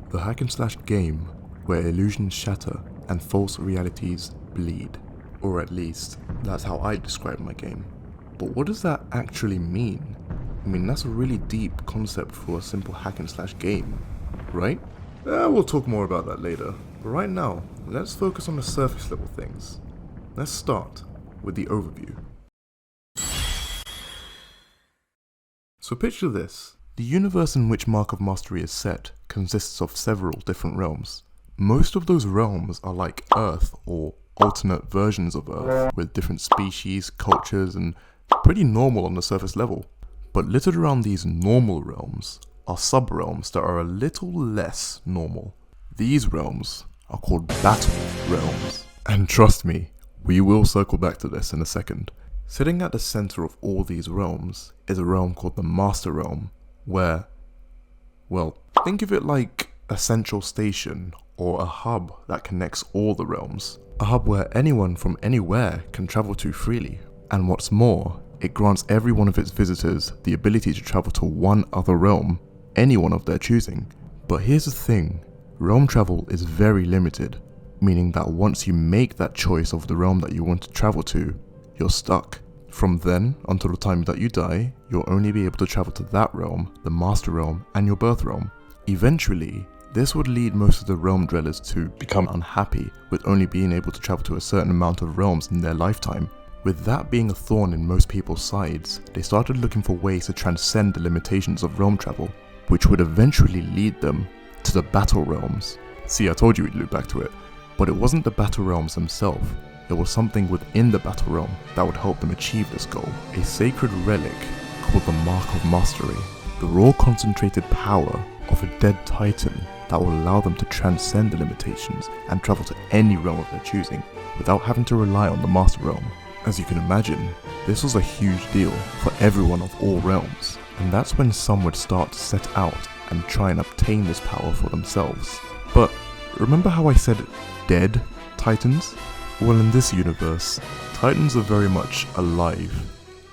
the hack and slash game where illusions shatter and false realities bleed. Or at least, that's how I describe my game. But what does that actually mean? I mean, that's a really deep concept for a simple hack and slash game, right? We'll talk more about that later. But right now, let's focus on the surface level things. Let's start with the overview. So picture this. The universe in which Mark of Mastery is set consists of several different realms. Most of those realms are like Earth or alternate versions of Earth, with different species, cultures, and pretty normal on the surface level. But littered around these normal realms are sub-realms that are a little less normal. These realms are called battle realms. And trust me, we will circle back to this in a second. Sitting at the center of all these realms is a realm called the Master Realm, where, well, think of it like a central station or a hub that connects all the realms. A hub where anyone from anywhere can travel to freely. And what's more, it grants every one of its visitors the ability to travel to one other realm, any one of their choosing. But here's the thing, realm travel is very limited, meaning that once you make that choice of the realm that you want to travel to, you're stuck. From then until the time that you die, you'll only be able to travel to that realm, the Master Realm, and your birth realm. Eventually, this would lead most of the realm dwellers to become unhappy with only being able to travel to a certain amount of realms in their lifetime. With that being a thorn in most people's sides, they started looking for ways to transcend the limitations of realm travel, which would eventually lead them to the battle realms. See, I told you we'd loop back to it, but it wasn't the battle realms themselves. It was something within the battle realm that would help them achieve this goal. A sacred relic called the Mark of Mastery, the raw concentrated power of a dead titan that will allow them to transcend the limitations and travel to any realm of their choosing without having to rely on the Master Realm. As you can imagine, this was a huge deal for everyone of all realms, and that's when some would start to set out and try and obtain this power for themselves. But remember how I said dead titans? Well, in this universe, titans are very much alive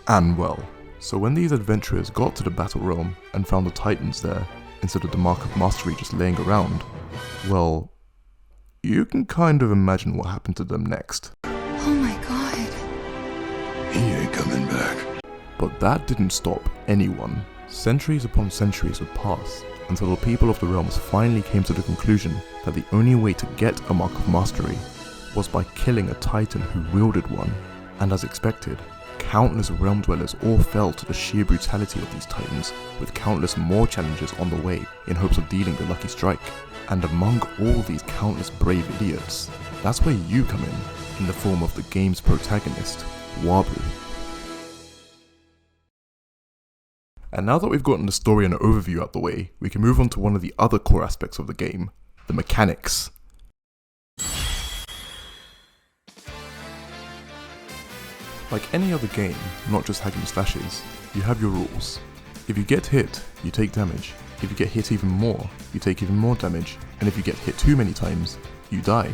and well. So when these adventurers got to the battle realm and found the titans there, instead of the Mark of Mastery just laying around, well, you can kind of imagine what happened to them next. Oh my god. He ain't coming back. But that didn't stop anyone. Centuries upon centuries would pass until the people of the realms finally came to the conclusion that the only way to get a Mark of Mastery was by killing a titan who wielded one. And as expected, countless realm dwellers all fell to the sheer brutality of these titans, with countless more challenges on the way in hopes of dealing the lucky strike. And among all these countless brave idiots, that's where you come in the form of the game's protagonist, Wabu. And now that we've gotten the story and overview out the way, we can move on to one of the other core aspects of the game, the mechanics. Like any other game, not just hack and slashes, you have your rules. If you get hit, you take damage. If you get hit even more, you take even more damage. And if you get hit too many times, you die.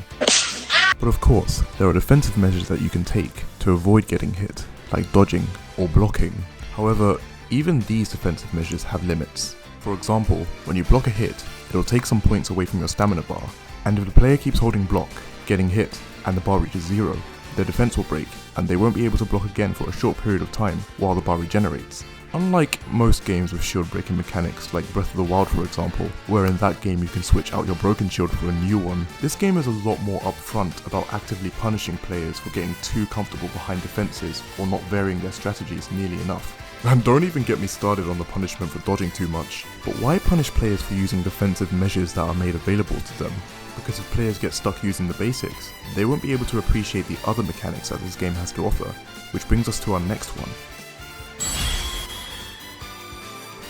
But of course, there are defensive measures that you can take to avoid getting hit, like dodging or blocking. However, even these defensive measures have limits. For example, when you block a hit, it'll take some points away from your stamina bar, and if the player keeps holding block, getting hit, and the bar reaches 0, their defense will break, and they won't be able to block again for a short period of time while the bar regenerates. Unlike most games with shield breaking mechanics like Breath of the Wild for example, where in that game you can switch out your broken shield for a new one, this game is a lot more upfront about actively punishing players for getting too comfortable behind defenses or not varying their strategies nearly enough. And don't even get me started on the punishment for dodging too much, but why punish players for using defensive measures that are made available to them? Because if players get stuck using the basics, they won't be able to appreciate the other mechanics that this game has to offer, which brings us to our next one.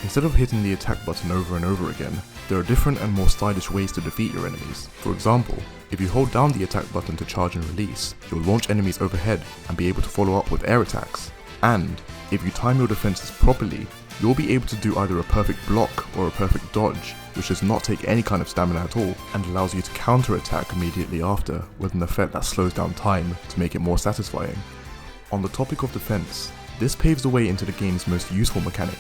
Instead of hitting the attack button over and over again, there are different and more stylish ways to defeat your enemies. For example, if you hold down the attack button to charge and release, you'll launch enemies overhead and be able to follow up with air attacks. And if you time your defenses properly, you'll be able to do either a perfect block or a perfect dodge, which does not take any kind of stamina at all and allows you to counter-attack immediately after with an effect that slows down time to make it more satisfying. On the topic of defense, this paves the way into the game's most useful mechanic.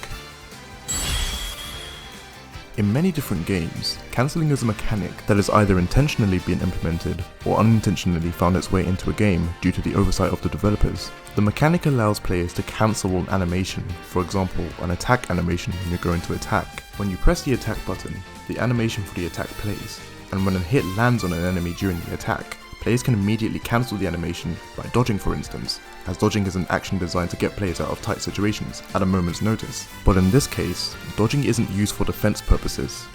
In many different games, cancelling is a mechanic that has either intentionally been implemented or unintentionally found its way into a game due to the oversight of the developers. The mechanic allows players to cancel an animation, for example an attack animation when you're going to attack. When you press the attack button, the animation for the attack plays, and when a hit lands on an enemy during the attack, players can immediately cancel the animation by dodging, for instance, as dodging is an action designed to get players out of tight situations at a moment's notice. But in this case, dodging isn't used for defense purposes.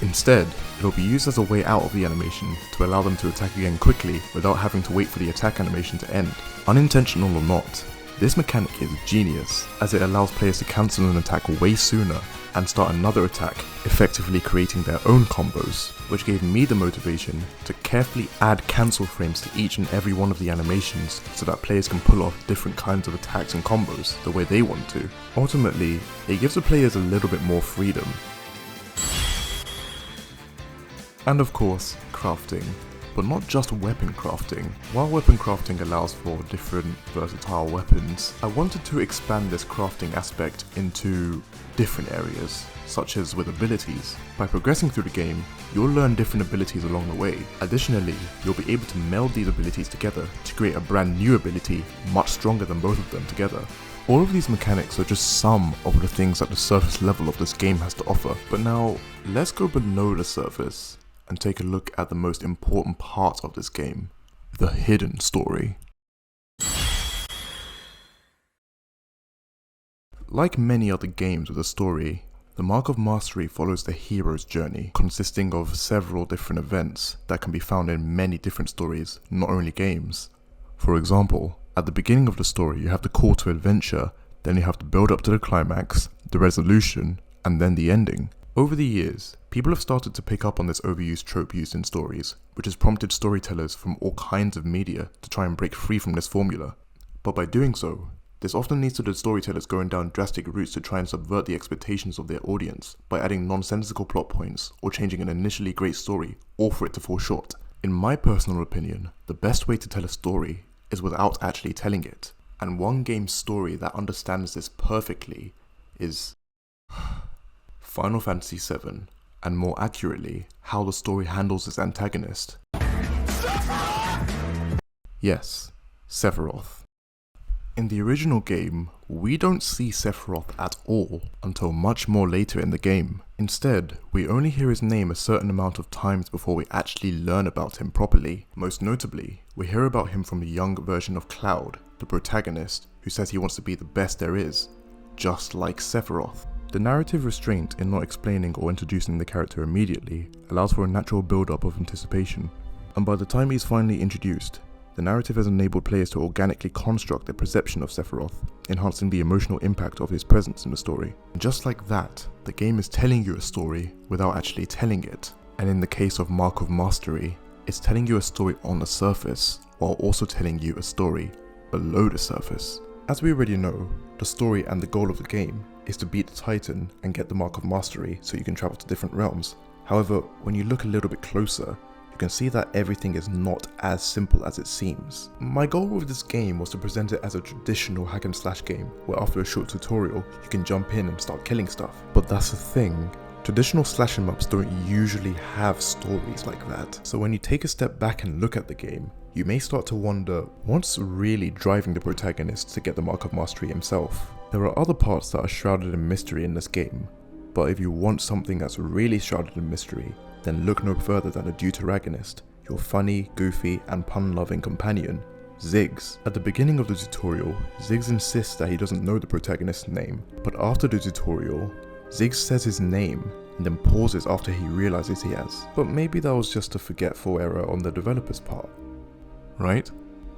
Instead, it'll be used as a way out of the animation to allow them to attack again quickly without having to wait for the attack animation to end. Unintentional or not, this mechanic is genius, as it allows players to cancel an attack way sooner and start another attack, effectively creating their own combos, which gave me the motivation to carefully add cancel frames to each and every one of the animations so that players can pull off different kinds of attacks and combos the way they want to. Ultimately, it gives the players a little bit more freedom. And of course, crafting. But not just weapon crafting. While weapon crafting allows for different versatile weapons, I wanted to expand this crafting aspect into different areas, such as with abilities. By progressing through the game, you'll learn different abilities along the way. Additionally, you'll be able to meld these abilities together to create a brand new ability much stronger than both of them together. All of these mechanics are just some of the things that the surface level of this game has to offer. But now, let's go below the surface and take a look at the most important part of this game, the hidden story. Like many other games with a story, the Mark of Mastery follows the hero's journey, consisting of several different events that can be found in many different stories, not only games. For example, at the beginning of the story you have the call to adventure, then you have the build up to the climax, the resolution, and then the ending. Over the years, people have started to pick up on this overused trope used in stories, which has prompted storytellers from all kinds of media to try and break free from this formula. But by doing so, this often leads to the storytellers going down drastic routes to try and subvert the expectations of their audience by adding nonsensical plot points or changing an initially great story, all for it to fall short. In my personal opinion, the best way to tell a story is without actually telling it, and one game's story that understands this perfectly is Final Fantasy VII, and more accurately, how the story handles its antagonist. Yes, Sephiroth. In the original game, we don't see Sephiroth at all until much more later in the game. Instead, we only hear his name a certain amount of times before we actually learn about him properly. Most notably, we hear about him from the young version of Cloud, the protagonist, who says he wants to be the best there is, just like Sephiroth. The narrative restraint in not explaining or introducing the character immediately allows for a natural build-up of anticipation, and by the time he's finally introduced, the narrative has enabled players to organically construct their perception of Sephiroth, enhancing the emotional impact of his presence in the story. And just like that, the game is telling you a story without actually telling it, and in the case of Mark of Mastery, it's telling you a story on the surface, while also telling you a story below the surface. As we already know, the story and the goal of the game is to beat the Titan and get the Mark of Mastery so you can travel to different realms. However, when you look a little bit closer, you can see that everything is not as simple as it seems. My goal with this game was to present it as a traditional hack and slash game, where after a short tutorial, you can jump in and start killing stuff. But that's the thing, traditional slash 'em ups don't usually have stories like that. So when you take a step back and look at the game, you may start to wonder what's really driving the protagonist to get the Mark of Mastery himself. There are other parts that are shrouded in mystery in this game, but if you want something that's really shrouded in mystery, then look no further than the deuteragonist, your funny, goofy, and pun-loving companion, Ziggs. At the beginning of the tutorial, Ziggs insists that he doesn't know the protagonist's name, but after the tutorial, Ziggs says his name and then pauses after he realizes he has. But maybe that was just a forgetful error on the developer's part, right?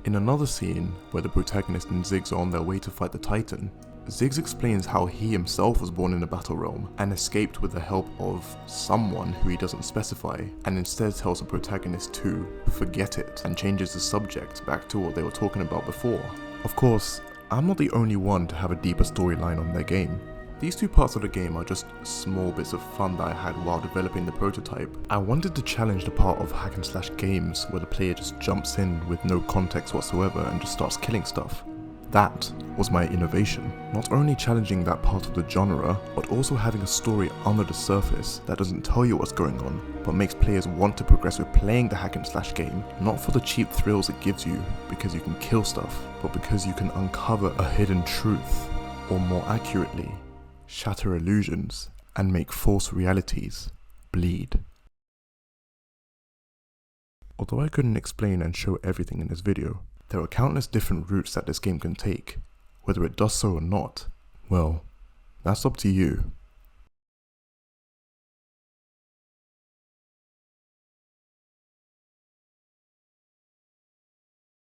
In another scene, where the protagonist and Ziggs are on their way to fight the Titan, Ziggs explains how he himself was born in a battle realm and escaped with the help of someone who he doesn't specify, and instead tells the protagonist to forget it and changes the subject back to what they were talking about before. Of course, I'm not the only one to have a deeper storyline on their game. These two parts of the game are just small bits of fun that I had while developing the prototype. I wanted to challenge the part of hack and slash games where the player just jumps in with no context whatsoever and just starts killing stuff. That was my innovation, not only challenging that part of the genre, but also having a story under the surface that doesn't tell you what's going on, but makes players want to progress with playing the hack and slash game, not for the cheap thrills it gives you because you can kill stuff, but because you can uncover a hidden truth, or more accurately, shatter illusions and make false realities bleed. Although I couldn't explain and show everything in this video, there are countless different routes that this game can take. Whether it does so or not, well, that's up to you.